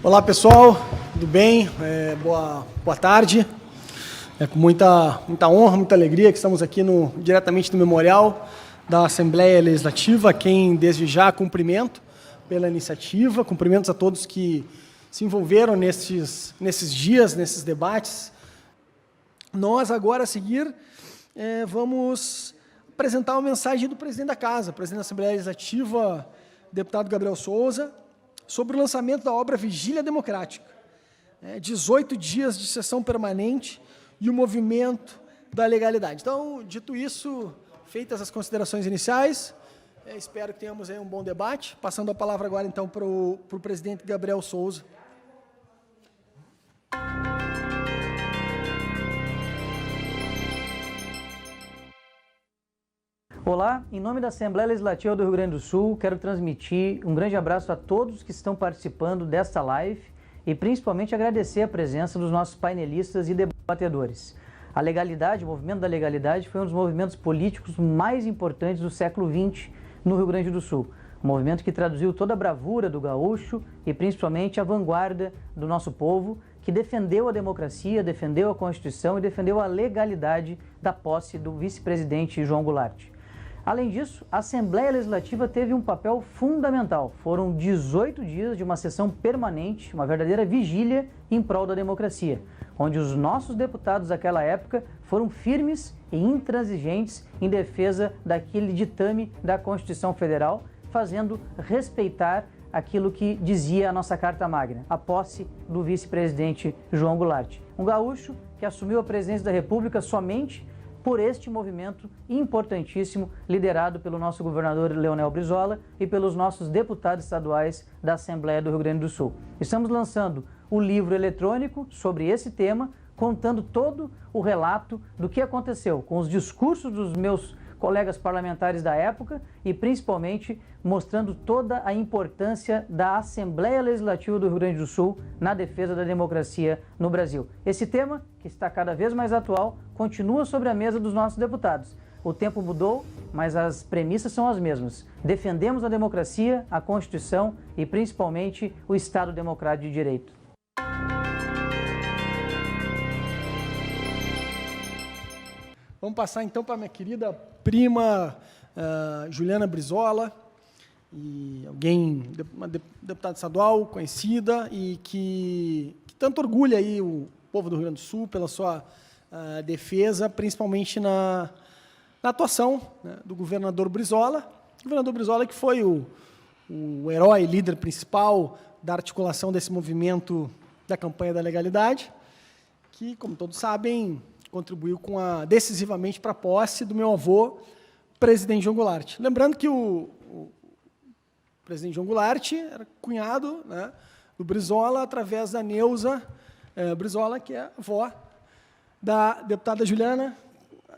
Olá pessoal, tudo bem? Boa tarde. É com muita honra, muita alegria que estamos aqui diretamente no Memorial da Assembleia Legislativa, a quem desde já cumprimento pela iniciativa, cumprimentos a todos que se envolveram nesses dias, nesses debates. Nós agora a seguir vamos apresentar uma mensagem do presidente da Casa, presidente da Assembleia Legislativa, deputado Gabriel Souza, sobre o lançamento da obra Vigília Democrática. 18 dias de sessão permanente e o movimento da legalidade. Então, dito isso, feitas as considerações iniciais, espero que tenhamos aí um bom debate. Passando a palavra agora, então, para o presidente Gabriel Souza. Olá, em nome da Assembleia Legislativa do Rio Grande do Sul, quero transmitir um grande abraço a todos que estão participando desta live e principalmente agradecer a presença dos nossos painelistas e debatedores. A legalidade, o movimento da legalidade, foi um dos movimentos políticos mais importantes do século XX no Rio Grande do Sul. Um movimento que traduziu toda a bravura do gaúcho e principalmente a vanguarda do nosso povo, que defendeu a democracia, defendeu a Constituição e defendeu a legalidade da posse do vice-presidente João Goulart. Além disso, a Assembleia Legislativa teve um papel fundamental. Foram 18 dias de uma sessão permanente, uma verdadeira vigília em prol da democracia, onde os nossos deputados daquela época foram firmes e intransigentes em defesa daquele ditame da Constituição Federal, fazendo respeitar aquilo que dizia a nossa Carta Magna, a posse do vice-presidente João Goulart. Um gaúcho que assumiu a presidência da República somente por este movimento importantíssimo, liderado pelo nosso governador Leonel Brizola e pelos nossos deputados estaduais da Assembleia do Rio Grande do Sul. Estamos lançando o livro eletrônico sobre esse tema, contando todo o relato do que aconteceu, com os discursos dos meus colegas parlamentares da época e principalmente mostrando toda a importância da Assembleia Legislativa do Rio Grande do Sul na defesa da democracia no Brasil. Esse tema, que está cada vez mais atual, continua sobre a mesa dos nossos deputados. O tempo mudou, mas as premissas são as mesmas. Defendemos a democracia, a Constituição e principalmente o Estado Democrático de Direito. Vamos passar então para a minha querida prima Juliana Brizola, uma deputada estadual conhecida e que tanto orgulha aí o povo do Rio Grande do Sul pela sua defesa, principalmente na atuação, né, do governador Brizola. O governador Brizola que foi o herói, líder principal da articulação desse movimento da campanha da legalidade, que, como todos sabem, contribuiu decisivamente para a posse do meu avô, presidente João Goulart. Lembrando que o presidente João Goulart era cunhado, né, do Brizola, através da Neuza Brizola, que é avó da deputada Juliana,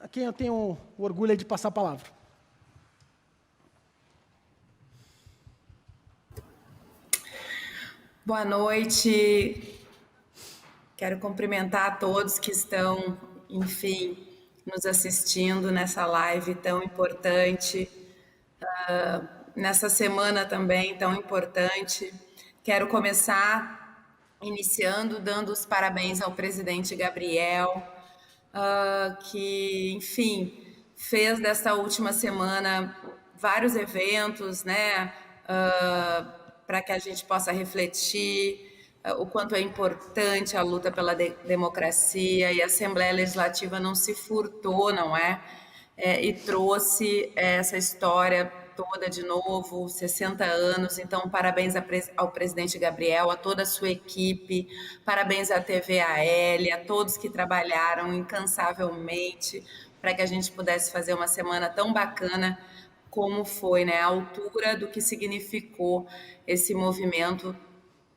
a quem eu tenho o orgulho de passar a palavra. Boa noite. Quero cumprimentar a todos que estão, enfim, nos assistindo nessa live tão importante, nessa semana também tão importante. Quero começar iniciando dando os parabéns ao presidente Gabriel, que, enfim, fez desta última semana vários eventos, né, para que a gente possa refletir o quanto é importante a luta pela democracia, e a Assembleia Legislativa não se furtou, não é? E trouxe essa história toda de novo, 60 anos. Então, parabéns ao presidente Gabriel, a toda a sua equipe, parabéns à TVAL, a todos que trabalharam incansavelmente para que a gente pudesse fazer uma semana tão bacana como foi, né? A altura do que significou esse movimento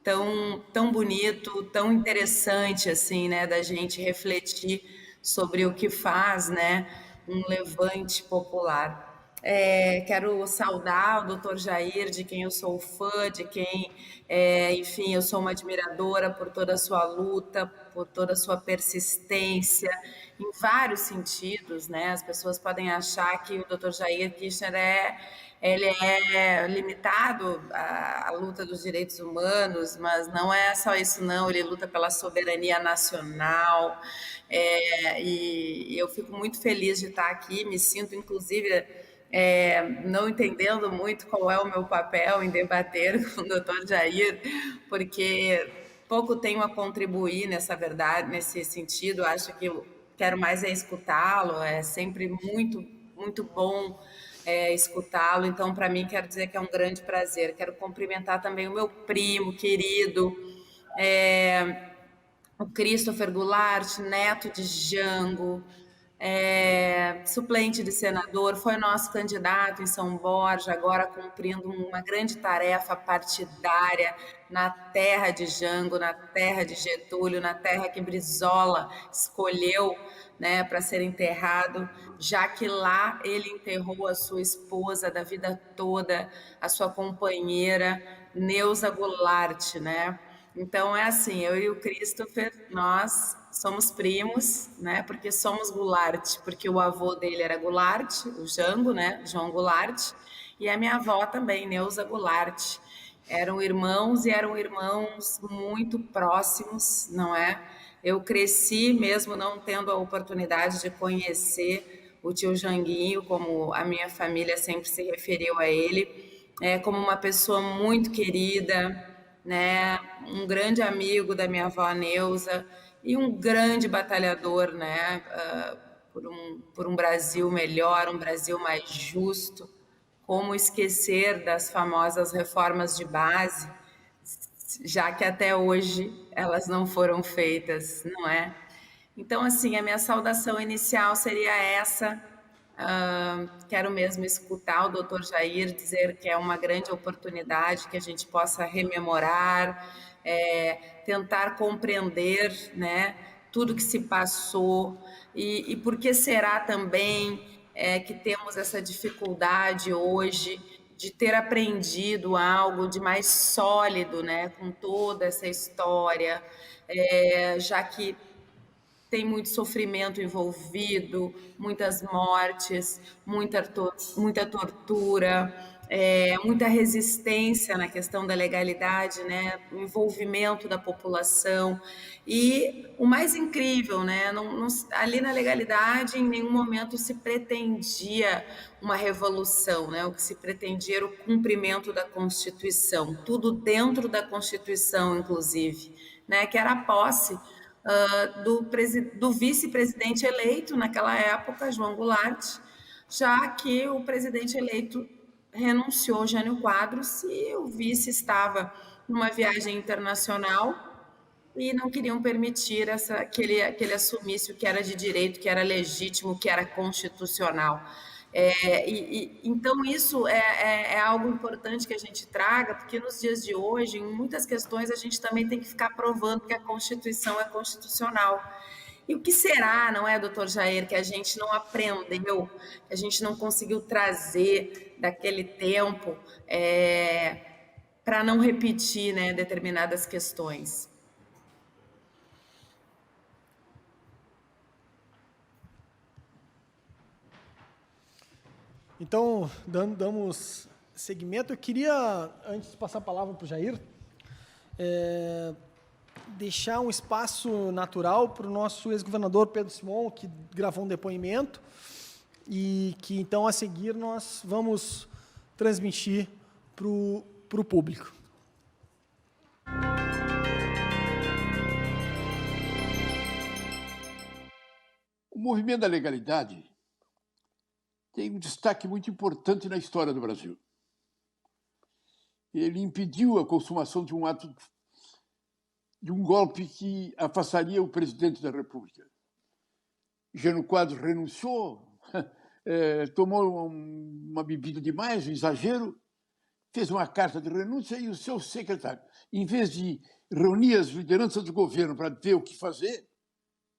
tão bonito, tão interessante, assim, né, da gente refletir sobre o que faz, né, um levante popular. Quero saudar o doutor Jair, de quem eu sou fã, de quem, enfim, eu sou uma admiradora por toda a sua luta, por toda a sua persistência em vários sentidos, né? As pessoas podem achar que o Dr. Jair Kushner ele é limitado à luta dos direitos humanos, mas não é só isso, não. Ele luta pela soberania nacional, e eu fico muito feliz de estar aqui. Me sinto, inclusive, não entendendo muito qual é o meu papel em debater com o Dr. Jair, porque pouco tenho a contribuir nessa verdade, nesse sentido. Acho que eu quero mais escutá-lo. É sempre muito, muito bom escutá-lo. Então, para mim, quero dizer que é um grande prazer. Quero cumprimentar também o meu primo querido, o Christopher Goulart, neto de Jango, suplente de senador, foi nosso candidato em São Borja, agora cumprindo uma grande tarefa partidária na terra de Jango, na terra de Getúlio, na terra que Brizola escolheu, né, para ser enterrado, já que lá ele enterrou a sua esposa da vida toda, a sua companheira, Neuza Goulart, né? Então é assim, eu e o Christopher, nós somos primos, né? Porque somos Goulart, porque o avô dele era Goulart, o Jango, né? João Goulart, e a minha avó também, Neuza Goulart. Eram irmãos e eram irmãos muito próximos, não é? Eu cresci mesmo não tendo a oportunidade de conhecer o tio Janguinho, como a minha família sempre se referiu a ele, como uma pessoa muito querida, né? Um grande amigo da minha avó Neuza e um grande batalhador, né? Por um Brasil melhor, um Brasil mais justo. Como esquecer das famosas reformas de base, já que até hoje elas não foram feitas, não é? Então, assim, a minha saudação inicial seria essa. Quero mesmo escutar o Dr. Jair dizer que é uma grande oportunidade que a gente possa rememorar, tentar compreender, né, tudo que se passou e por que será também que temos essa dificuldade hoje de ter aprendido algo de mais sólido, né, com toda essa história, já que tem muito sofrimento envolvido, muitas mortes, muita tortura, muita resistência na questão da legalidade, né? O envolvimento da população. E o mais incrível, né? Ali na legalidade, em nenhum momento se pretendia uma revolução, né? O que se pretendia era o cumprimento da Constituição, tudo dentro da Constituição, inclusive, né? Que era a posse do vice-presidente eleito naquela época, João Goulart, já que o presidente eleito renunciou, Jânio Quadros, e o vice estava numa viagem internacional e não queriam permitir que ele assumisse o que era de direito, que era legítimo, que era constitucional. Então, isso é algo importante que a gente traga, porque nos dias de hoje, em muitas questões, a gente também tem que ficar provando que a Constituição é constitucional. E o que será, não é, doutor Jair, que a gente não aprendeu, que a gente não conseguiu trazer daquele tempo para não repetir, né, determinadas questões? Então, damos seguimento. Eu queria, antes de passar a palavra para o Jair, deixar um espaço natural para o nosso ex-governador Pedro Simon, que gravou um depoimento e que, então, a seguir, nós vamos transmitir para o público. O movimento da legalidade tem um destaque muito importante na história do Brasil. Ele impediu a consumação de um golpe que afastaria o presidente da República. Jânio Quadros renunciou, tomou uma bebida demais, um exagero, fez uma carta de renúncia e o seu secretário, em vez de reunir as lideranças do governo para ver o que fazer,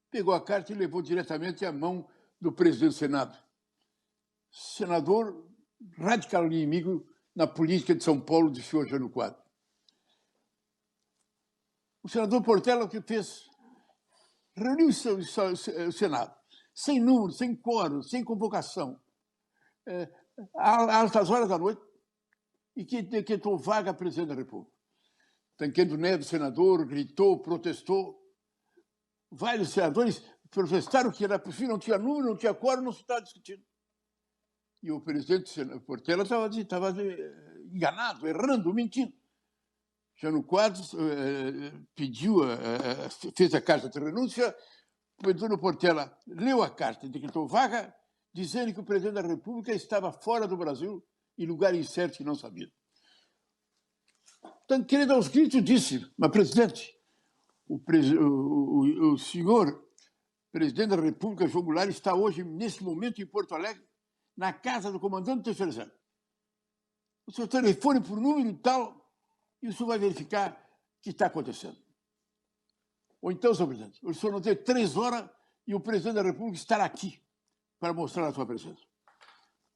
pegou a carta e levou diretamente à mão do presidente do Senado. Senador radical inimigo na política de São Paulo do senhor Jânio Quadros. O senador Portela, o que fez? Reuniu o Senado sem número, sem quórum, sem convocação, a altas horas da noite, e que decretou vaga presidente da República. Tancredo Neves, senador, gritou, protestou. Vários senadores protestaram que era possível, não tinha número, não tinha quórum, não se estava discutindo. E o presidente Portela estava enganado, errando, mentindo. Jânio Quadros fez a carta de renúncia, o Antônio Portela leu a carta e decretou vaga, dizendo que o presidente da República estava fora do Brasil, em lugar incerto que não sabia. Tancredo, aos gritos, disse: mas, presidente, o senhor presidente da República, João Goulart, está hoje, nesse momento, em Porto Alegre, na casa do comandante Terceiro Exército. O senhor telefone por número tal e o senhor vai verificar o que está acontecendo. Ou então, senhor presidente, o senhor não tem 3 horas e o presidente da República estará aqui para mostrar a sua presença.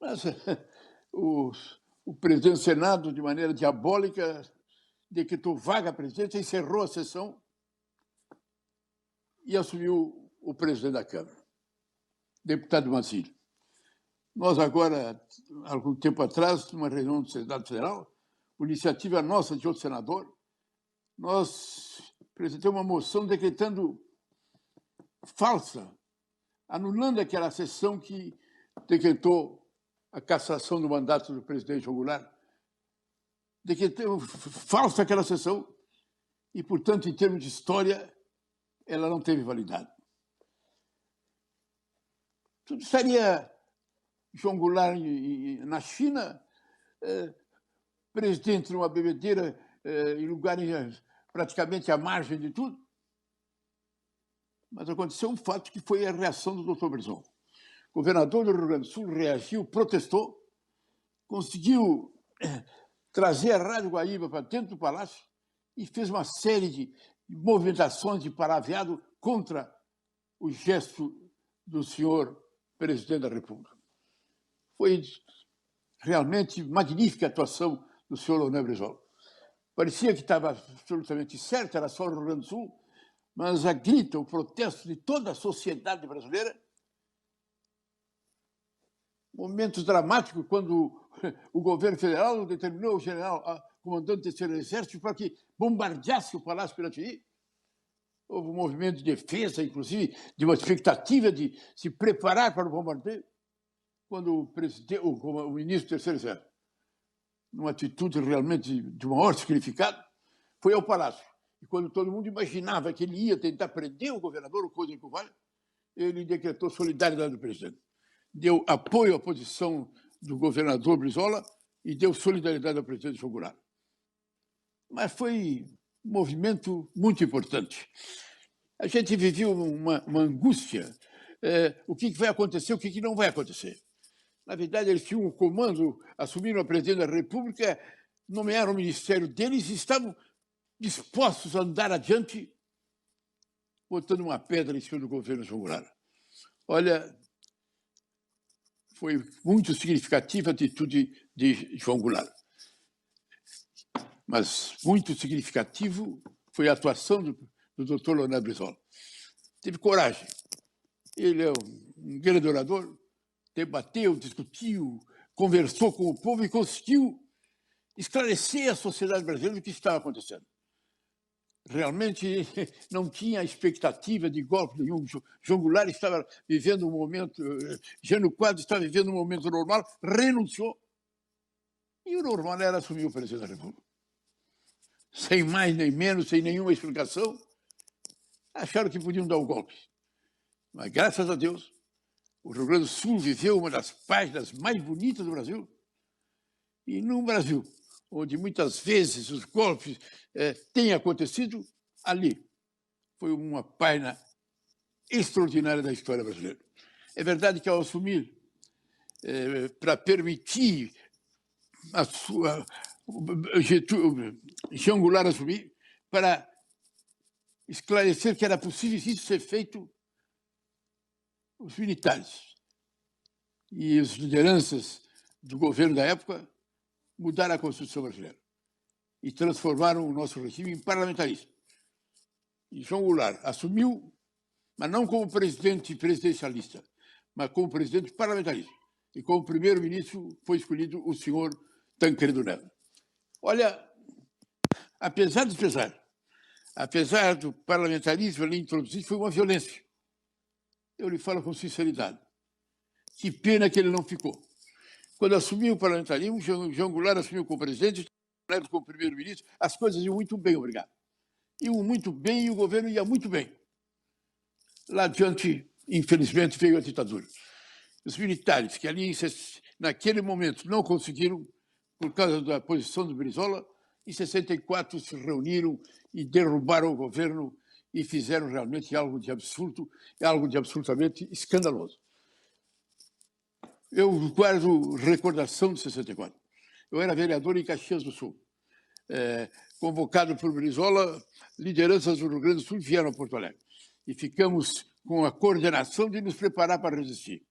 Mas o presidente do Senado, de maneira diabólica, decretou vaga à presidência, encerrou a sessão e assumiu o presidente da Câmara, deputado Mancini. Nós agora, algum tempo atrás, numa reunião do Senado Federal, por iniciativa nossa de outro senador, nós apresentamos uma moção decretando falsa, anulando aquela sessão que decretou a cassação do mandato do presidente João Goulart. Decretou falsa aquela sessão e, portanto, em termos de história, ela não teve validade. Tudo estaria João Goulart na China, presidente numa bebedeira, em lugares praticamente à margem de tudo. Mas aconteceu um fato que foi a reação do doutor Brizon. O governador do Rio Grande do Sul reagiu, protestou, conseguiu trazer a Rádio Guaíba para dentro do palácio e fez uma série de movimentações de paraveado contra o gesto do senhor presidente da República. Foi realmente magnífica a atuação do senhor Leonel Brizola. Parecia que estava absolutamente certo, era só o Rio Grande do Sul, mas a grita, o protesto de toda a sociedade brasileira. Momentos dramáticos quando o governo federal determinou o general, comandante do Terceiro Exército, para que bombardeasse o Palácio Piratini. Houve um movimento de defesa, inclusive, de uma expectativa de se preparar para o bombardeio, quando o ministro do Terceiro Exército, numa atitude realmente de maior significado, foi ao Palácio. E quando todo mundo imaginava que ele ia tentar prender o governador, o coisa que vale, ele decretou solidariedade do presidente. Deu apoio à posição do governador Brizola e deu solidariedade ao presidente João Goulart. Mas foi um movimento muito importante. A gente viveu uma angústia. O que vai acontecer, o que não vai acontecer. Na verdade, eles tinham um comando, assumiram a presidência da República, nomearam o ministério deles e estavam dispostos a andar adiante, botando uma pedra em cima do governo João Goulart. Olha, foi muito significativa a atitude de João Goulart. Mas muito significativo foi a atuação do doutor Leonel Brizola. Teve coragem. Ele é um grande orador, debateu, discutiu, conversou com o povo e conseguiu esclarecer a sociedade brasileira do que estava acontecendo. Realmente não tinha expectativa de golpe nenhum. João Goulart estava vivendo um momento, Jânio Quadros estava vivendo um momento normal, renunciou. E o normal era assumir o presidente da República. Sem mais nem menos, sem nenhuma explicação, acharam que podiam dar o golpe. Mas, graças a Deus, o Rio Grande do Sul viveu uma das páginas mais bonitas do Brasil. E num Brasil onde muitas vezes os golpes têm acontecido, ali foi uma página extraordinária da história brasileira. É verdade que ao assumir, para permitir João Goulart assumir, para esclarecer que era possível isso ser feito, os militares e as lideranças do governo da época mudaram a Constituição brasileira e transformaram o nosso regime em parlamentarista. E João Goulart assumiu mas não como presidente presidencialista, mas como presidente parlamentarista. E como primeiro-ministro foi escolhido o senhor Tancredo Neves. Olha, apesar do parlamentarismo ali introduzido, foi uma violência. Eu lhe falo com sinceridade. Que pena que ele não ficou. Quando assumiu o parlamentarismo, João Goulart assumiu como presidente, Neves como primeiro-ministro, as coisas iam muito bem, obrigado. Iam muito bem e o governo ia muito bem. Lá adiante, infelizmente, veio a ditadura. Os militares, que ali, naquele momento, não conseguiram, por causa da posição do Brizola, em 64 se reuniram e derrubaram o governo e fizeram realmente algo de absurdo, algo de absolutamente escandaloso. Eu guardo recordação de 64. Eu era vereador em Caxias do Sul. Convocado por Brizola, lideranças do Rio Grande do Sul vieram a Porto Alegre. E ficamos com a coordenação de nos preparar para resistir.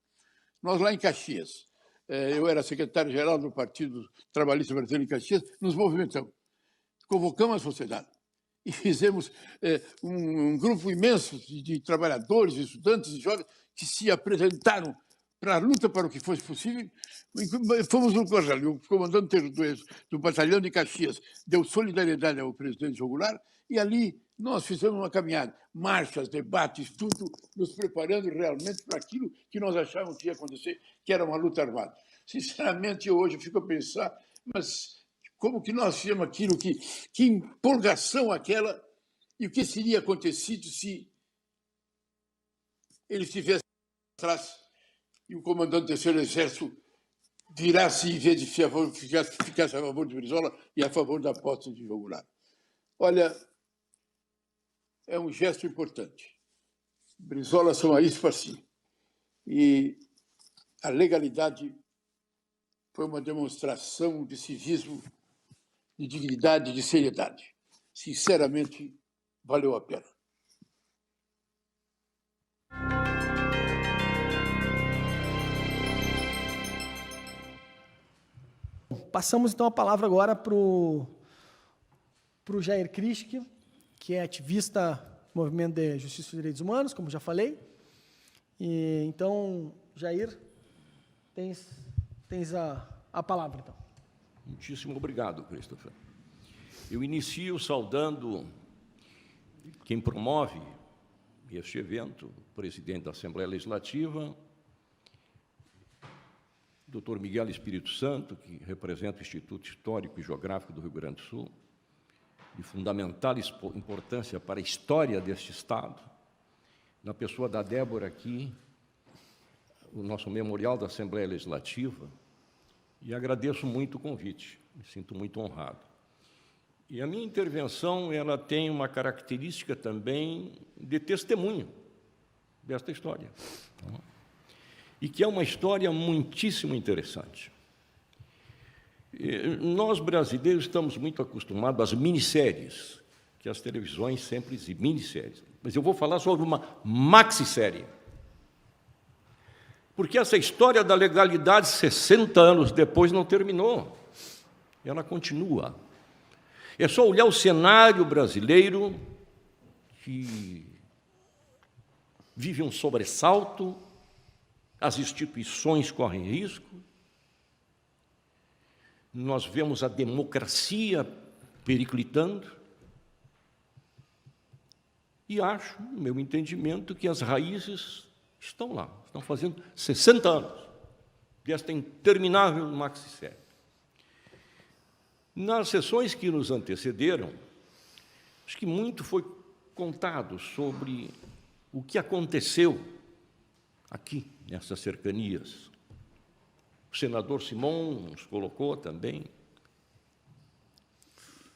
Nós lá em Caxias, eu era secretário-geral do Partido Trabalhista Brasileiro em Caxias, nos movimentamos. Convocamos a sociedade e fizemos um grupo imenso de trabalhadores, estudantes e jovens que se apresentaram para a luta para o que fosse possível. Fomos no Correio, o comandante do batalhão de Caxias deu solidariedade ao presidente João Goulart e ali nós fizemos uma caminhada, marchas, debates, tudo, nos preparando realmente para aquilo que nós achávamos que ia acontecer, que era uma luta armada. Sinceramente, hoje eu fico a pensar, mas como que nós fizemos aquilo, que empolgação aquela, e o que seria acontecido se ele estivesse atrás e o comandante do terceiro exército virasse em vez de ficasse a favor de Brizola e a favor da posse de João Goulart. Olha, é um gesto importante. Brizola são isso para si. E a legalidade foi uma demonstração de civismo, de dignidade, de seriedade. Sinceramente, valeu a pena. Passamos, então, a palavra agora para o Jair Krischke, que é ativista do Movimento de Justiça e Direitos Humanos, como já falei. E, então, Jair, tens a palavra, então. Muitíssimo obrigado, Christopher. Eu inicio saudando quem promove este evento, o presidente da Assembleia Legislativa, Dr. Miguel Espírito Santo, que representa o Instituto Histórico e Geográfico do Rio Grande do Sul, de fundamental importância para a história deste Estado, na pessoa da Débora aqui, o nosso memorial da Assembleia Legislativa, e agradeço muito o convite, me sinto muito honrado. E a minha intervenção ela tem uma característica também de testemunho desta história, e que é uma história muitíssimo interessante. Nós, brasileiros, estamos muito acostumados às minisséries, que as televisões sempre exibem, minisséries. Mas eu vou falar sobre uma maxissérie. Porque essa história da legalidade, 60 anos depois, não terminou. Ela continua. É só olhar o cenário brasileiro, que vive um sobressalto, as instituições correm risco, nós vemos a democracia periclitando, e acho, no meu entendimento, que as raízes estão lá, estão fazendo 60 anos desta interminável maxissérie. Nas sessões que nos antecederam, acho que muito foi contado sobre o que aconteceu aqui, nessas cercanias. O senador Simon nos colocou também.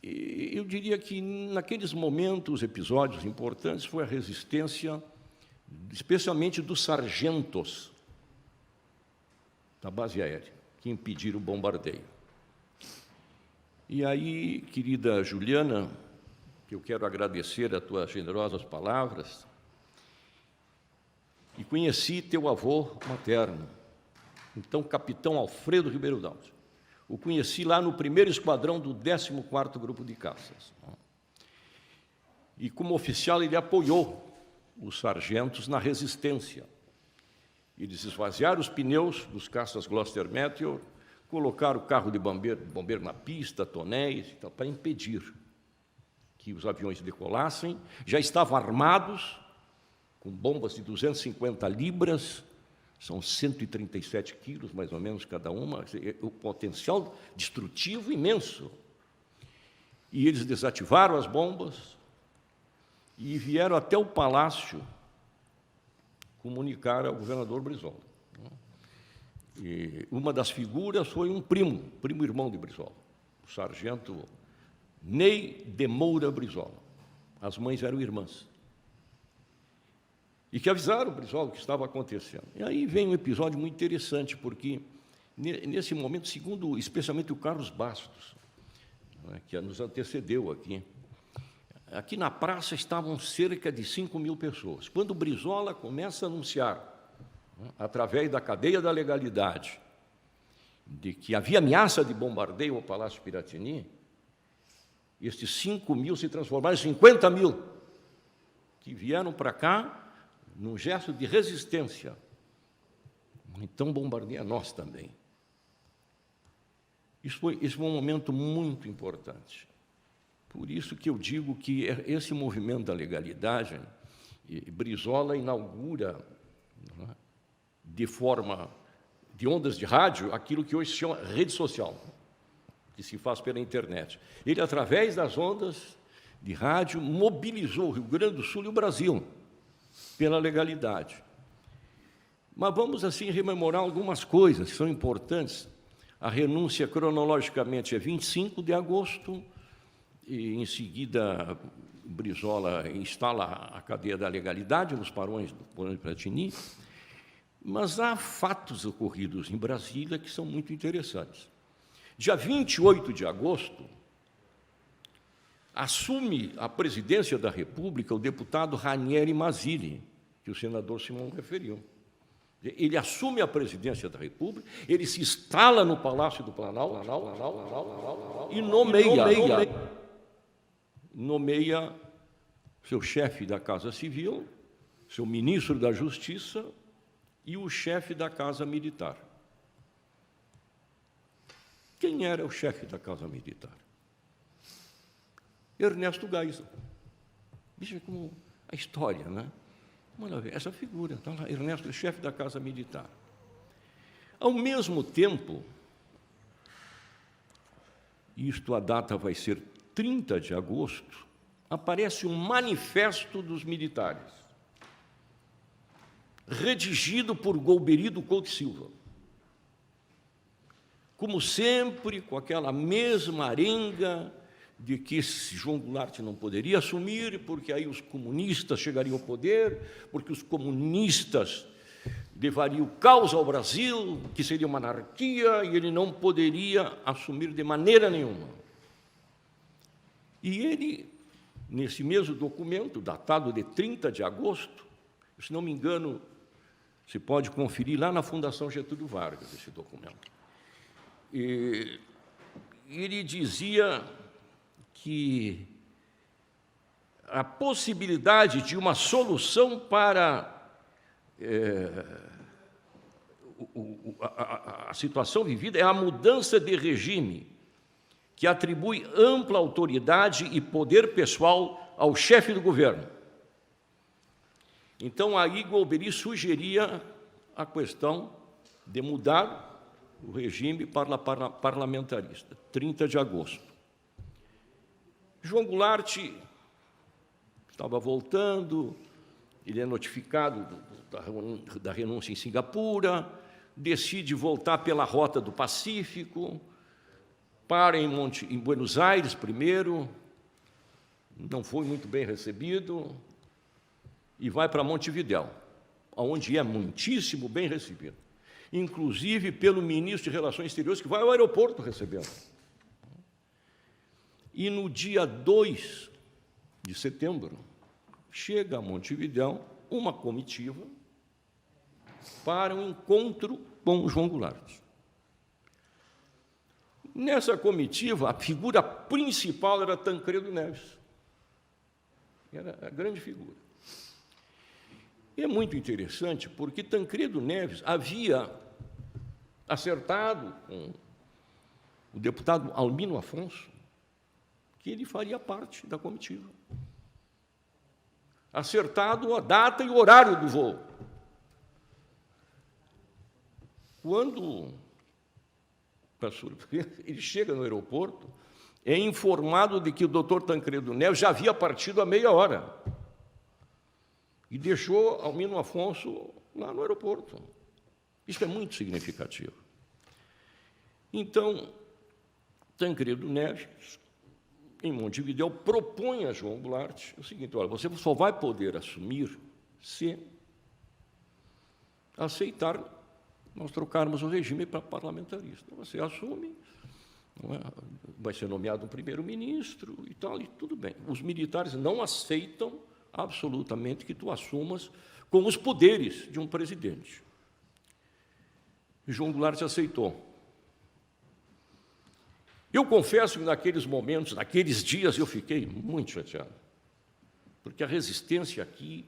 E eu diria que, naqueles momentos, episódios importantes, foi a resistência, especialmente dos sargentos da base aérea, que impediram o bombardeio. E aí, querida Juliana, que eu quero agradecer as tuas generosas palavras, e conheci teu avô materno, então capitão Alfredo Ribeiro Daltro. O conheci lá no 1º Esquadrão do 14º Grupo de Caças. E como oficial ele apoiou os sargentos na resistência. Eles esvaziaram os pneus dos caças Gloster Meteor, colocaram o carro de bombeiro na pista, tonéis, para impedir que os aviões decolassem. Já estavam armados, com bombas de 250 libras, são 137 quilos, mais ou menos, cada uma, o potencial destrutivo imenso. E eles desativaram as bombas e vieram até o palácio comunicar ao governador Brizola. E uma das figuras foi um primo irmão de Brizola, o sargento Ney de Moura Brizola. As mães eram irmãs. E que avisaram o Brizola o que estava acontecendo. E aí vem um episódio muito interessante, porque, nesse momento, segundo especialmente o Carlos Bastos, que nos antecedeu aqui na praça estavam cerca de 5.000 pessoas. Quando o Brizola começa a anunciar, através da cadeia da legalidade, de que havia ameaça de bombardeio ao Palácio Piratini, estes 5.000 se transformaram em 50.000, que vieram para cá num gesto de resistência. Então, bombardeia nós também. Isso foi um momento muito importante. Por isso que eu digo que esse movimento da legalidade, Brizola inaugura, de forma de ondas de rádio, aquilo que hoje se chama rede social, que se faz pela internet. Ele, através das ondas de rádio, mobilizou o Rio Grande do Sul e o Brasil pela legalidade. Mas vamos, assim, rememorar algumas coisas que são importantes. A renúncia, cronologicamente, é 25 de agosto, e, em seguida, Brizola instala a cadeia da legalidade nos parões do Porão de Piratini. Mas há fatos ocorridos em Brasília que são muito interessantes. Dia 28 de agosto, assume a presidência da República o deputado Ranieri Mazzilli, que o senador Simão referiu. Ele assume a presidência da República, ele se instala no Palácio do Planalto e nomeia seu chefe da Casa Civil, seu ministro da Justiça e o chefe da Casa Militar. Quem era o chefe da Casa Militar? Ernesto Geisel. Veja como a história, né? Olha, essa figura, está lá, Ernesto, chefe da Casa Militar. Ao mesmo tempo, isto a data vai ser 30 de agosto, aparece um manifesto dos militares, redigido por Golbery Couto Silva. Como sempre, com aquela mesma arenga de que João Goulart não poderia assumir, porque aí os comunistas chegariam ao poder, porque os comunistas levariam o caos ao Brasil, que seria uma anarquia, e ele não poderia assumir de maneira nenhuma. E ele, nesse mesmo documento, datado de 30 de agosto, se não me engano, se pode conferir lá na Fundação Getúlio Vargas, esse documento. E ele dizia que a possibilidade de uma solução para a situação vivida é a mudança de regime, que atribui ampla autoridade e poder pessoal ao chefe do governo. Então, aí Golbery sugeria a questão de mudar o regime parlamentarista, 30 de agosto. João Goulart estava voltando, ele é notificado da renúncia em Singapura, decide voltar pela rota do Pacífico, para em Buenos Aires primeiro, não foi muito bem recebido, e vai para Montevidéu, onde é muitíssimo bem recebido, inclusive pelo ministro de Relações Exteriores, que vai ao aeroporto recebê-lo. E no dia 2 de setembro, chega a Montevidéu uma comitiva para um encontro com João Goulart. Nessa comitiva, a figura principal era Tancredo Neves. Era a grande figura. E é muito interessante, porque Tancredo Neves havia acertado com o deputado Albino Afonso que ele faria parte da comitiva. Acertado a data e o horário do voo. Quando, para surpresa, ele chega no aeroporto, é informado de que o doutor Tancredo Neves já havia partido há meia hora e deixou Albino Afonso lá no aeroporto. Isso é muito significativo. Então, Tancredo Neves, em Montevidéu, propõe a João Goulart o seguinte: olha, você só vai poder assumir se aceitar nós trocarmos o regime para parlamentarista. Você assume, não é? Vai ser nomeado um primeiro-ministro e tal, e tudo bem. Os militares não aceitam absolutamente que tu assumas com os poderes de um presidente. E João Goulart aceitou. Eu confesso que naqueles momentos, naqueles dias, eu fiquei muito chateado, porque a resistência aqui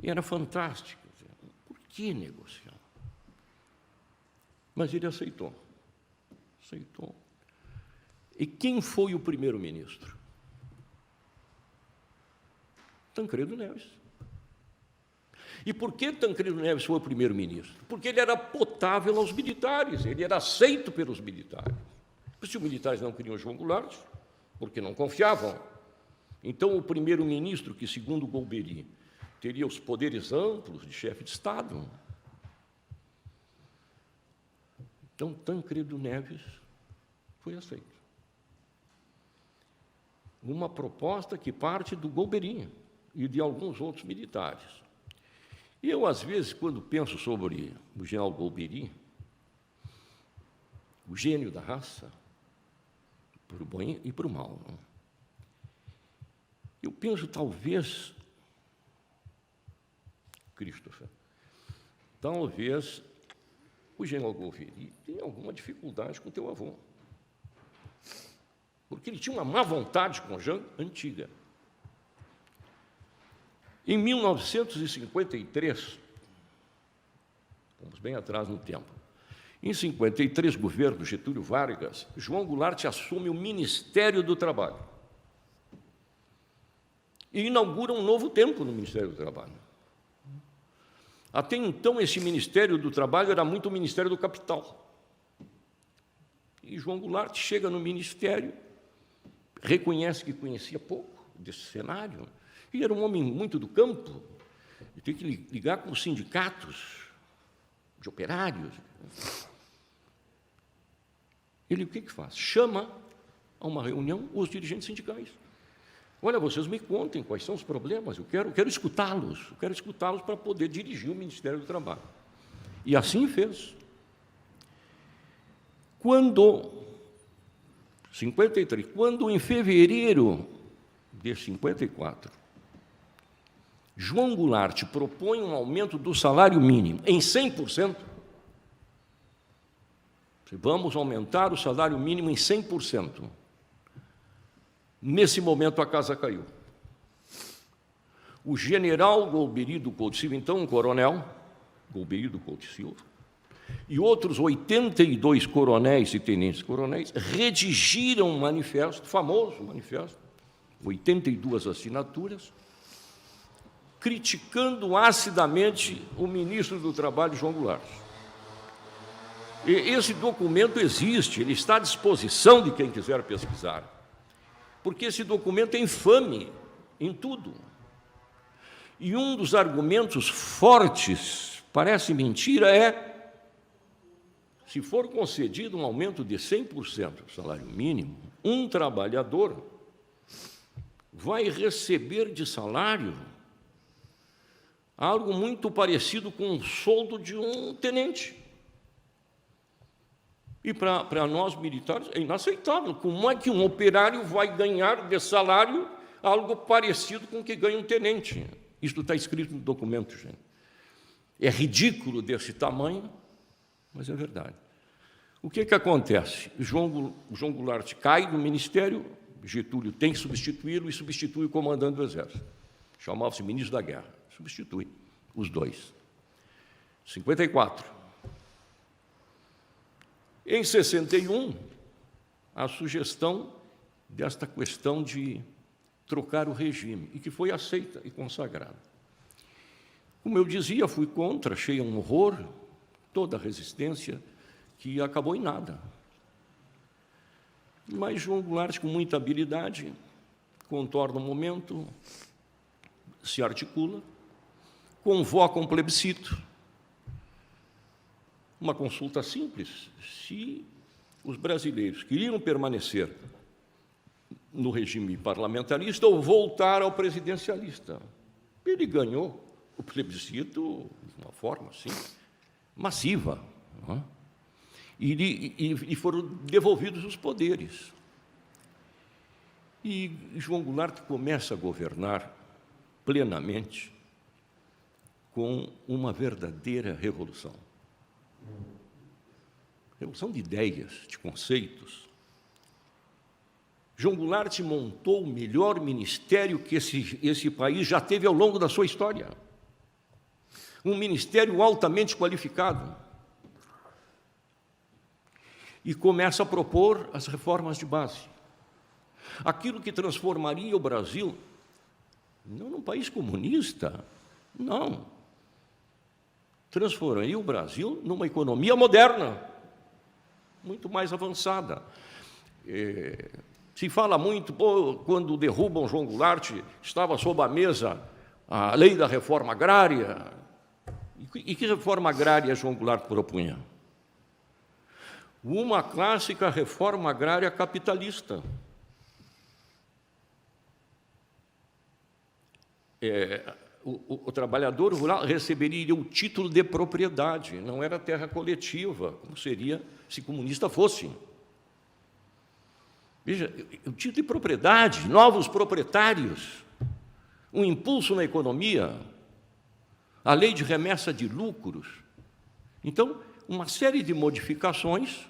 era fantástica. Por que negociar? Mas ele aceitou. Aceitou. E quem foi o primeiro-ministro? Tancredo Neves. E por que Tancredo Neves foi o primeiro-ministro? Porque ele era potável aos militares, ele era aceito pelos militares. Se os militares não queriam João Goulart, porque não confiavam, então o primeiro-ministro, que, segundo Golbery, teria os poderes amplos de chefe de Estado, então Tancredo Neves foi aceito. Uma proposta que parte do Golbery e de alguns outros militares. E eu, às vezes, quando penso sobre o general Golbery, o gênio da raça, para o bom e para o mal, não? Eu penso, talvez, Christopher, talvez o general Golbery tenha alguma dificuldade com o teu avô, porque ele tinha uma má vontade com Jean antiga. Em 1953, estamos bem atrás no tempo, em 53, governo Getúlio Vargas, João Goulart assume o Ministério do Trabalho e inaugura um novo tempo no Ministério do Trabalho. Até então, esse Ministério do Trabalho era muito o Ministério do Capital. E João Goulart chega no Ministério, reconhece que conhecia pouco desse cenário, e era um homem muito do campo, e tem que ligar com os sindicatos de operários. Ele o que faz? Chama a uma reunião os dirigentes sindicais. Olha, vocês me contem quais são os problemas, eu quero escutá-los, para poder dirigir o Ministério do Trabalho. E assim fez. Quando em fevereiro de 54, João Goulart propõe um aumento do salário mínimo em 100%, vamos aumentar o salário mínimo em 100%. Nesse momento, a casa caiu. O general Golbery do Couto Silva, então um coronel, Golbery do Couto Silva, e outros 82 coronéis e tenentes-coronéis redigiram um manifesto, famoso manifesto, 82 assinaturas, criticando acidamente o ministro do Trabalho, João Goulart. E esse documento existe, ele está à disposição de quem quiser pesquisar, porque esse documento é infame em tudo. E um dos argumentos fortes, parece mentira, é: se for concedido um aumento de 100% do salário mínimo, um trabalhador vai receber de salário algo muito parecido com o soldo de um tenente. E para nós militares é inaceitável. Como é que um operário vai ganhar de salário algo parecido com o que ganha um tenente? Isso está escrito no documento, gente. É ridículo desse tamanho, mas é verdade. O que acontece? João Goulart cai do ministério, Getúlio tem que substituí-lo e substitui o comandante do Exército. Chamava-se ministro da Guerra. Substitui. os dois. 54. Em 61, a sugestão desta questão de trocar o regime, e que foi aceita e consagrada. Como eu dizia, fui contra, achei um horror, toda a resistência, que acabou em nada. Mas João Goulart, com muita habilidade, contorna o momento, se articula, convoca um plebiscito, uma consulta simples, se os brasileiros queriam permanecer no regime parlamentarista ou voltar ao presidencialista. Ele ganhou o plebiscito de uma forma assim, massiva, não é? E foram devolvidos os poderes. E João Goulart começa a governar plenamente com uma verdadeira revolução. Revolução de ideias, de conceitos. João Goulart montou o melhor ministério que esse país já teve ao longo da sua história. Um ministério altamente qualificado. E começa a propor as reformas de base. Aquilo que transformaria o Brasil, não num país comunista, não. Transformaria o Brasil numa economia moderna, muito mais avançada. Se fala muito, quando derrubam João Goulart, estava sob a mesa a lei da reforma agrária. E que reforma agrária João Goulart propunha? Uma clássica reforma agrária capitalista. O trabalhador rural receberia o título de propriedade, não era terra coletiva, como seria se comunista fosse. Veja, o título de propriedade, novos proprietários, um impulso na economia, a lei de remessa de lucros. Então, uma série de modificações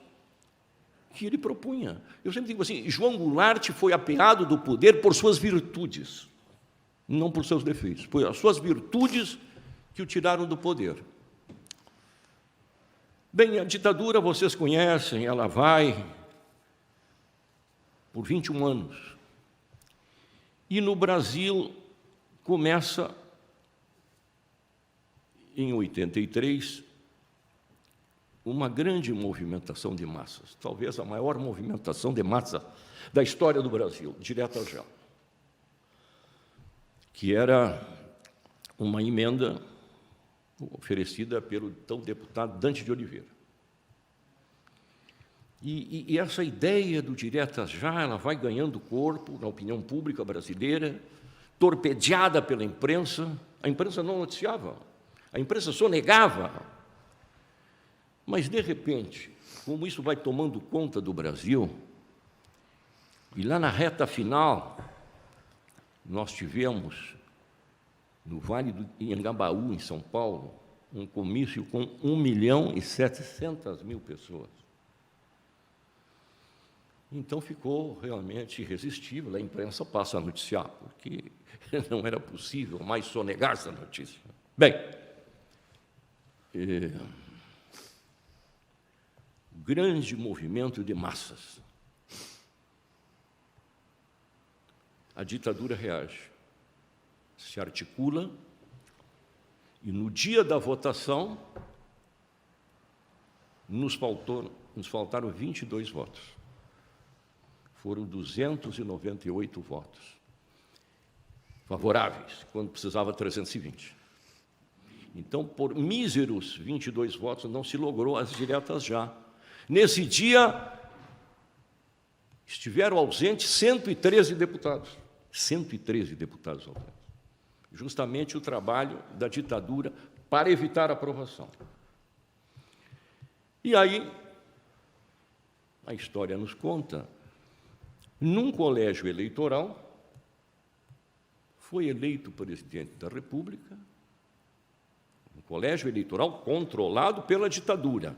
que ele propunha. Eu sempre digo assim, João Goulart foi apeado do poder por suas virtudes, não por seus defeitos. Foi as suas virtudes que o tiraram do poder. Bem, a ditadura, vocês conhecem, ela vai por 21 anos. E no Brasil começa, em 83, uma grande movimentação de massas, talvez a maior movimentação de massa da história do Brasil, direta já, que era uma emenda oferecida pelo então deputado Dante de Oliveira. E essa ideia do direta já, ela vai ganhando corpo na opinião pública brasileira, torpedeada pela imprensa. A imprensa não noticiava, a imprensa sonegava. Mas, de repente, como isso vai tomando conta do Brasil, e lá na reta final, nós tivemos, no Vale do Anhangabaú, em São Paulo, um comício com 1.700.000 pessoas. Então, ficou realmente irresistível, a imprensa passa a noticiar, porque não era possível mais sonegar essa notícia. Bem, grande movimento de massas. A ditadura reage, se articula, e no dia da votação nos faltaram 22 votos. Foram 298 votos favoráveis, quando precisava 320. Então, por míseros 22 votos, não se logrou as diretas já. Nesse dia, estiveram ausentes 113 deputados. 113 deputados ausentes. Justamente o trabalho da ditadura para evitar a aprovação. E aí, a história nos conta, num colégio eleitoral, foi eleito presidente da República, um colégio eleitoral controlado pela ditadura.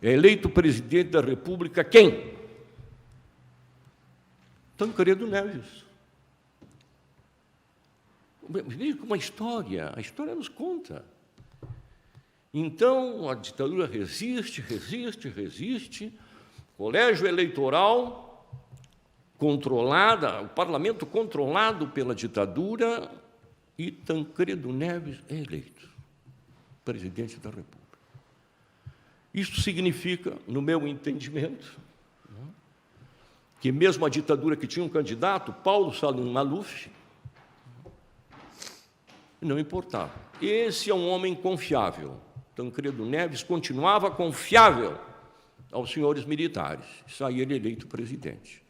É eleito presidente da República quem? Tancredo Neves. veja como a história nos conta. Então, a ditadura resiste, colégio eleitoral controlada, o parlamento controlado pela ditadura, e Tancredo Neves é eleito presidente da República. Isso significa, no meu entendimento, que mesmo a ditadura que tinha um candidato, Paulo Salim Maluf, não importava. Esse é um homem confiável. Tancredo Neves continuava confiável aos senhores militares. Saía ele eleito presidente.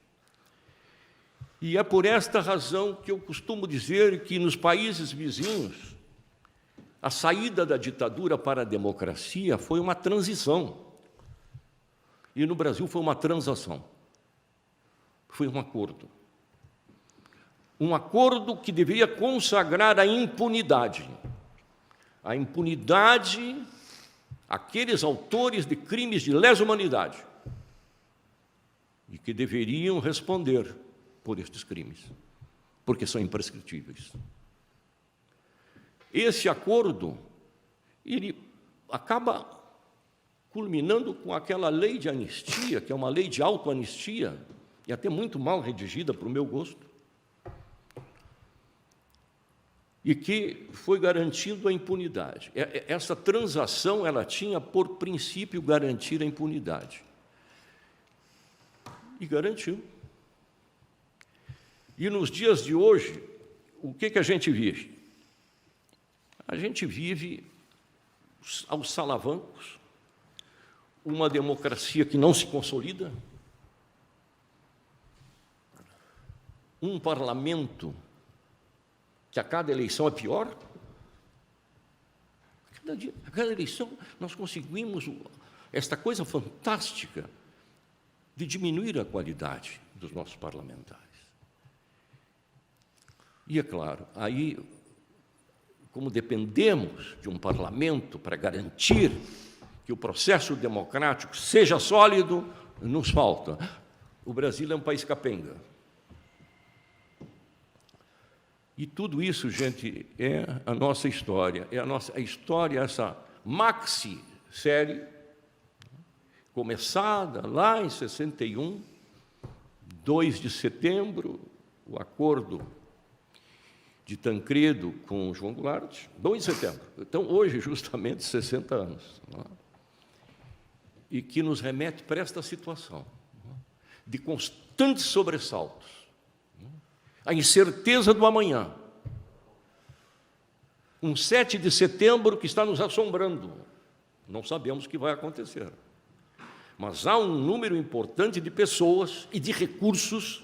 E é por esta razão que eu costumo dizer que nos países vizinhos a saída da ditadura para a democracia foi uma transição. E no Brasil foi uma transação. Foi um acordo. Um acordo que deveria consagrar a impunidade. A impunidade àqueles autores de crimes de lesa humanidade e que deveriam responder por estes crimes, porque são imprescritíveis. Esse acordo, ele acaba culminando com aquela lei de anistia, que é uma lei de autoanistia, e até muito mal redigida para o meu gosto, e que foi garantindo a impunidade. Essa transação, ela tinha por princípio garantir a impunidade. E garantiu. E nos dias de hoje, o que a gente vive? A gente vive aos salavancos, uma democracia que não se consolida, um parlamento que a cada eleição é pior. A cada eleição nós conseguimos esta coisa fantástica de diminuir a qualidade dos nossos parlamentares. E, é claro, aí, como dependemos de um parlamento para garantir que o processo democrático seja sólido, nos falta. O Brasil é um país capenga. E tudo isso, gente, é a nossa história, é a história, essa maxi-série, começada lá em 61, 2 de setembro, o acordo de Tancredo com João Goulart, 2 de setembro. Então, hoje, justamente, 60 anos. Não é? E que nos remete para esta situação, não é? De constantes sobressaltos, não é? A incerteza do amanhã. Um 7 de setembro que está nos assombrando. Não sabemos o que vai acontecer. Mas há um número importante de pessoas e de recursos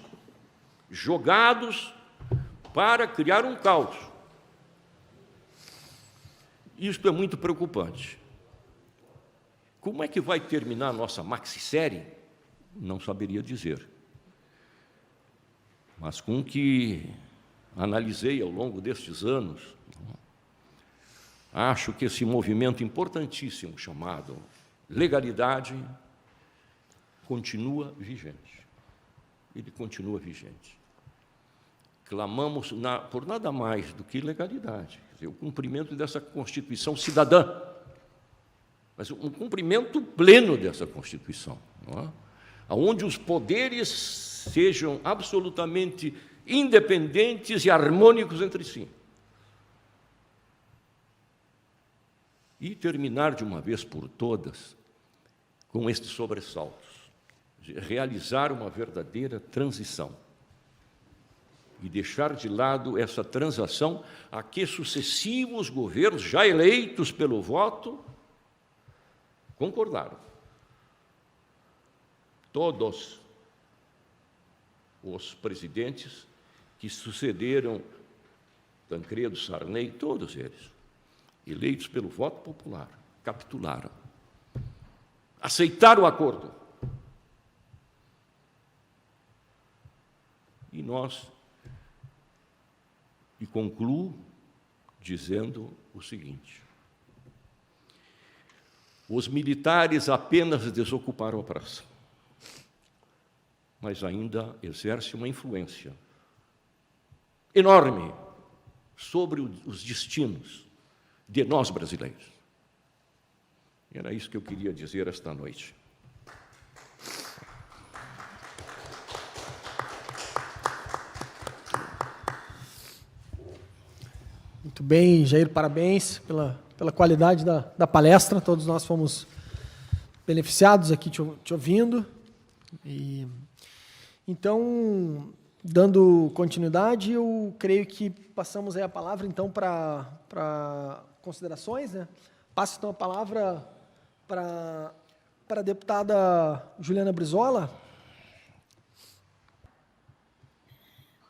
jogados para criar um caos. Isto é muito preocupante. Como é que vai terminar a nossa maxi-série? Não saberia dizer. Mas com o que analisei ao longo destes anos, acho que esse movimento importantíssimo chamado legalidade continua vigente. Ele continua vigente. Clamamos por nada mais do que legalidade, quer dizer, o cumprimento dessa Constituição cidadã, mas um cumprimento pleno dessa Constituição, não é? Onde os poderes sejam absolutamente independentes e harmônicos entre si. E terminar de uma vez por todas com estes sobressaltos, realizar uma verdadeira transição e deixar de lado essa transação a que sucessivos governos, já eleitos pelo voto, concordaram. Todos os presidentes que sucederam Tancredo, Sarney, todos eles, eleitos pelo voto popular, capitularam, aceitaram o acordo. E concluo dizendo o seguinte: os militares apenas desocuparam a praça, mas ainda exercem uma influência enorme sobre os destinos de nós brasileiros. Era isso que eu queria dizer esta noite. Muito bem, Jair, parabéns pela qualidade da palestra. Todos nós fomos beneficiados aqui te ouvindo. Então, dando continuidade, eu creio que passamos aí a palavra, então, para considerações, né? Passo, então, a palavra para a deputada Juliana Brizola.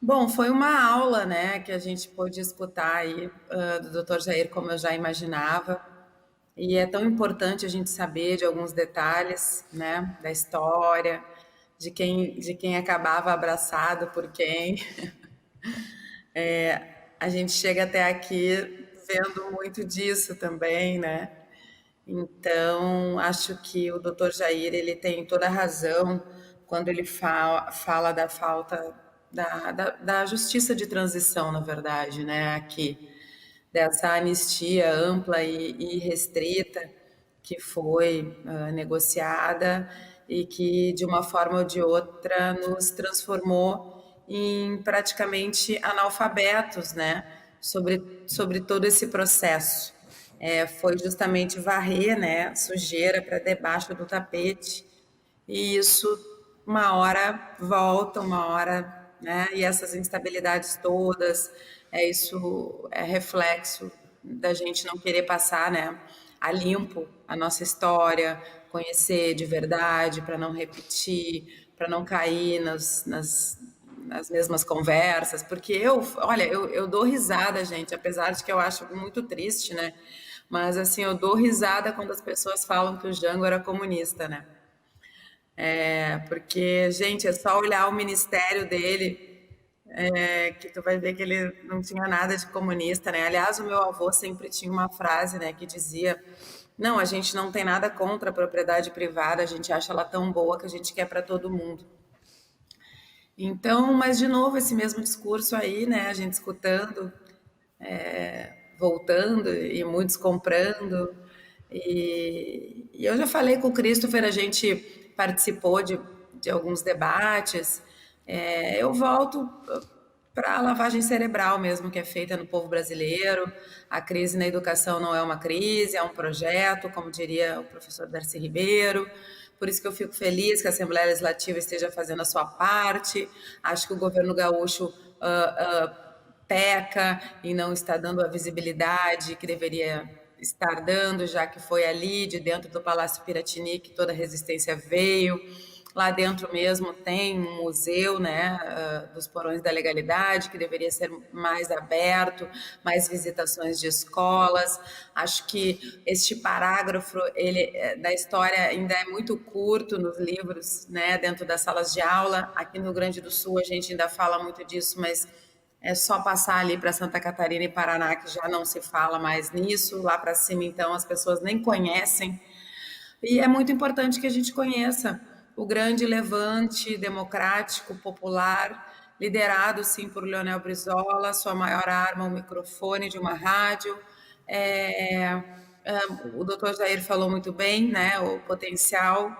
Bom, foi uma aula, né, que a gente pôde escutar aí do Dr. Jair, como eu já imaginava, e é tão importante a gente saber de alguns detalhes, né, da história, de quem acabava abraçado por quem. A gente chega até aqui vendo muito disso também, né? Então, acho que o Dr. Jair, ele tem toda a razão quando ele fala da falta da justiça de transição, na verdade, né? Aqui, dessa anistia ampla e restrita que foi negociada e que, de uma forma ou de outra, nos transformou em praticamente analfabetos, né? Sobre todo esse processo. Foi justamente varrer, né, sujeira para debaixo do tapete, e isso uma hora volta, uma hora, né, e essas instabilidades todas, isso é reflexo da gente não querer passar, né, a limpo a nossa história, conhecer de verdade, para não repetir, para não cair nas mesmas conversas, porque eu dou risada, gente, apesar de que eu acho muito triste, né? Mas, assim, eu dou risada quando as pessoas falam que o Jango era comunista, né? Porque, gente, é só olhar o ministério dele, que tu vai ver que ele não tinha nada de comunista, né? Aliás, o meu avô sempre tinha uma frase, né, que dizia: não, a gente não tem nada contra a propriedade privada, a gente acha ela tão boa que a gente quer para todo mundo. Então, mas de novo, esse mesmo discurso aí, né, a gente escutando, voltando e muitos comprando. E eu já falei com o Christopher, a gente participou de alguns debates. Eu volto para a lavagem cerebral mesmo que é feita no povo brasileiro. A crise na educação não é uma crise, é um projeto, como diria o professor Darcy Ribeiro. Por isso que eu fico feliz que a Assembleia Legislativa esteja fazendo a sua parte. Acho que o governo gaúcho peca e não está dando a visibilidade que deveria estar dando, já que foi ali, de dentro do Palácio Piratini, que toda a resistência veio. Lá dentro mesmo tem um museu, né, dos porões da legalidade, que deveria ser mais aberto, mais visitações de escolas. Acho que este parágrafo da história ainda é muito curto nos livros, né, dentro das salas de aula. Aqui no Rio Grande do Sul a gente ainda fala muito disso, mas é só passar ali para Santa Catarina e Paraná que já não se fala mais nisso. Lá para cima, então, as pessoas nem conhecem. E é muito importante que a gente conheça o grande levante democrático, popular, liderado, sim, por Leonel Brizola, sua maior arma, o microfone de uma rádio. O doutor Jair falou muito bem, né, o potencial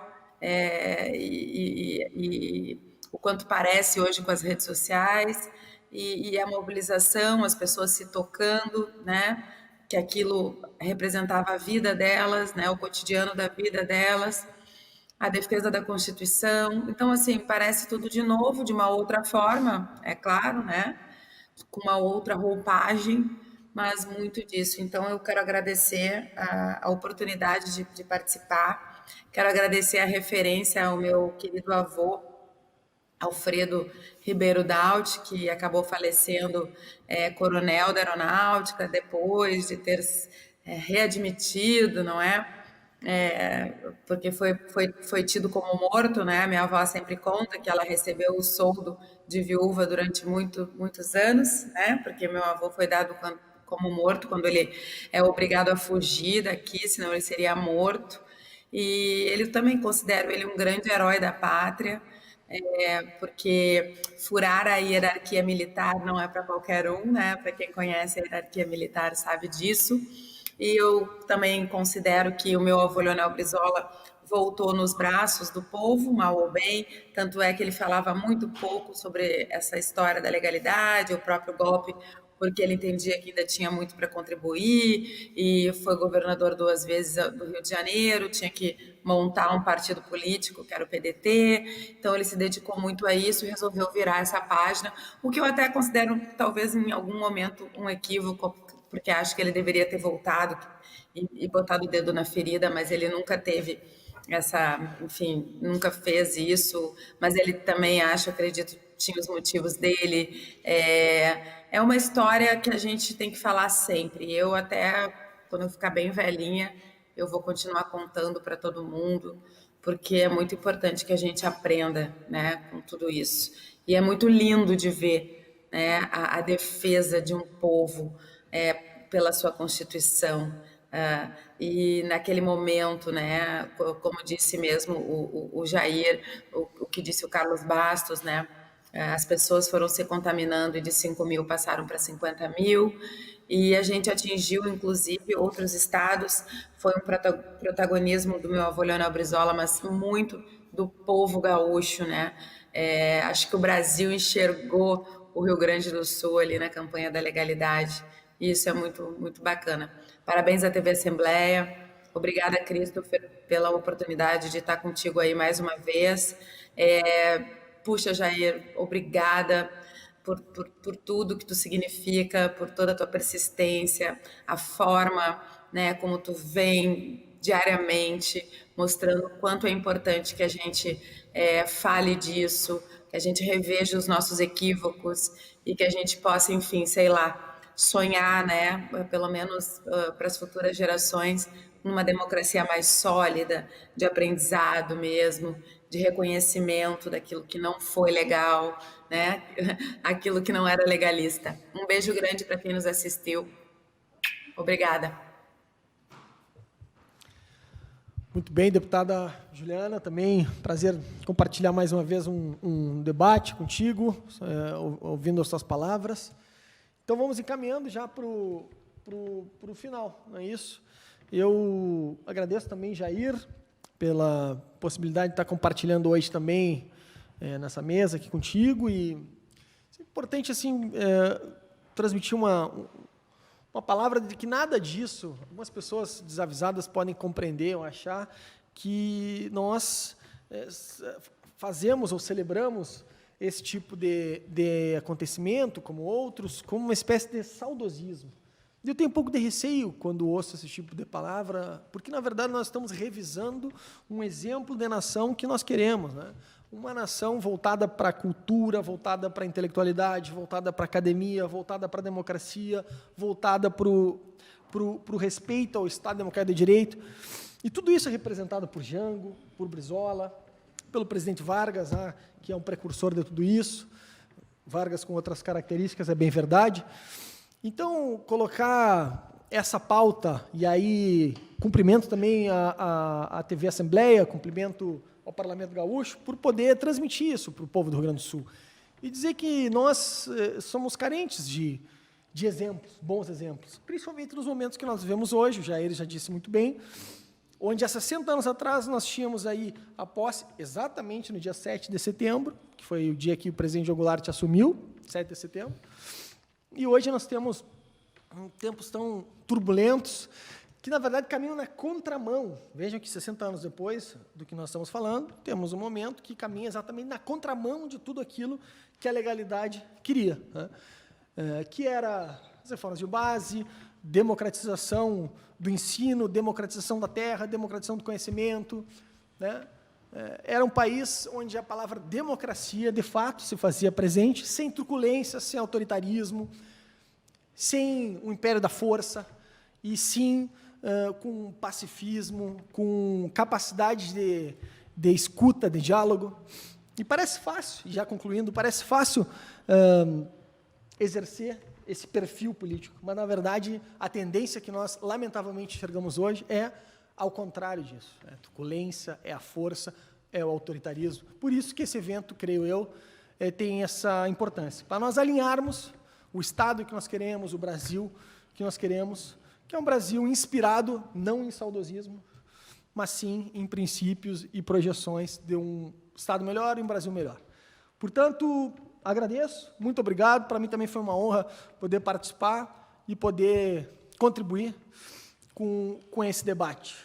e o quanto parece hoje com as redes sociais, e a mobilização, as pessoas se tocando, né, que aquilo representava a vida delas, né, o cotidiano da vida delas, a defesa da Constituição. Então, assim, parece tudo de novo, de uma outra forma, é claro, né, com uma outra roupagem, mas muito disso. Então, eu quero agradecer a oportunidade de participar, quero agradecer a referência ao meu querido avô, Alfredo Ribeiro Daut, que acabou falecendo coronel da aeronáutica, depois de ter readmitido, não é? Porque foi tido como morto, né? Minha avó sempre conta que ela recebeu o soldo de viúva durante muitos anos, né? Porque meu avô foi dado como morto quando ele é obrigado a fugir daqui, senão ele seria morto. E ele também considero ele um grande herói da pátria, porque furar a hierarquia militar não é para qualquer um, né? Para quem conhece a hierarquia militar sabe disso. E eu também considero que o meu avô Leonel Brizola voltou nos braços do povo, mal ou bem, tanto é que ele falava muito pouco sobre essa história da legalidade, o próprio golpe, porque ele entendia que ainda tinha muito para contribuir, e foi governador 2 vezes do Rio de Janeiro, tinha que montar um partido político, que era o PDT, então ele se dedicou muito a isso e resolveu virar essa página, o que eu até considero, talvez, em algum momento, um equívoco, porque acho que ele deveria ter voltado e botado o dedo na ferida, mas ele nunca teve enfim, nunca fez isso, mas ele também acha, acredito, tinha os motivos dele. É uma história que a gente tem que falar sempre. Eu até, quando eu ficar bem velhinha, eu vou continuar contando para todo mundo, porque é muito importante que a gente aprenda, né, com tudo isso. E é muito lindo de ver, né, a defesa de um povo pela sua Constituição. E naquele momento, né, como disse mesmo o Jair, o que disse o Carlos Bastos, né, as pessoas foram se contaminando e de 5 mil passaram para 50 mil, e a gente atingiu, inclusive, outros estados. Foi um protagonismo do meu avô Leonel Brizola, mas muito do povo gaúcho, né? Acho que o Brasil enxergou o Rio Grande do Sul ali na campanha da legalidade, e isso é muito, muito bacana. Parabéns à TV Assembleia. Obrigada, Christopher, pela oportunidade de estar contigo aí mais uma vez. Puxa, Jair, obrigada por tudo que tu significa, por toda a tua persistência, a forma, né, como tu vem diariamente mostrando o quanto é importante que a gente fale disso, que a gente reveja os nossos equívocos e que a gente possa, enfim, sei lá, sonhar, né, pelo menos para as futuras gerações, numa democracia mais sólida, de aprendizado mesmo, de reconhecimento daquilo que não foi legal, né, aquilo que não era legalista. Um beijo grande para quem nos assistiu. Obrigada. Muito bem, deputada Juliana, também prazer compartilhar mais uma vez um debate contigo, ouvindo as suas palavras. Então, vamos encaminhando já para o final, não é isso? Eu agradeço também, Jair, pela possibilidade de estar compartilhando hoje também nessa mesa aqui contigo. E é importante, assim, transmitir uma palavra de que nada disso, algumas pessoas desavisadas podem compreender ou achar que nós fazemos ou celebramos esse tipo de acontecimento, como outros, como uma espécie de saudosismo. Eu tenho um pouco de receio quando ouço esse tipo de palavra, porque, na verdade, nós estamos revisando um exemplo de nação que nós queremos, né? Uma nação voltada para a cultura, voltada para a intelectualidade, voltada para a academia, voltada para a democracia, voltada para o respeito ao Estado Democrático de Direito. E tudo isso é representado por Jango, por Brizola, pelo presidente Vargas, que é um precursor de tudo isso. Vargas com outras características, é bem verdade. Então, colocar essa pauta, e aí cumprimento também a TV Assembleia, cumprimento ao Parlamento Gaúcho, por poder transmitir isso para o povo do Rio Grande do Sul. E dizer que nós somos carentes de exemplos, bons exemplos, principalmente nos momentos que nós vivemos hoje, o Jair já disse muito bem, onde há 60 anos atrás nós tínhamos aí a posse, exatamente no dia 7 de setembro, que foi o dia que o presidente Diogo Goulart assumiu, 7 de setembro, e hoje nós temos tempos tão turbulentos, que, na verdade, caminham na contramão. Vejam que 60 anos depois do que nós estamos falando, temos um momento que caminha exatamente na contramão de tudo aquilo que a legalidade queria, né? Que era as reformas de base, democratização do ensino, democratização da terra, democratização do conhecimento, né? Era um país onde a palavra democracia, de fato, se fazia presente, sem truculência, sem autoritarismo, sem o império da força, e sim com pacifismo, com capacidade de escuta, de diálogo. E parece fácil, já concluindo, parece fácil exercer esse perfil político, mas, na verdade, a tendência que nós, lamentavelmente, enxergamos hoje é ao contrário disso. É a truculência, é a força, é o autoritarismo. Por isso que esse evento, creio eu, tem essa importância. Para nós alinharmos o Estado que nós queremos, o Brasil que nós queremos, que é um Brasil inspirado, não em saudosismo, mas sim em princípios e projeções de um Estado melhor e um Brasil melhor. Portanto, agradeço, muito obrigado. Para mim também foi uma honra poder participar e poder contribuir com esse debate.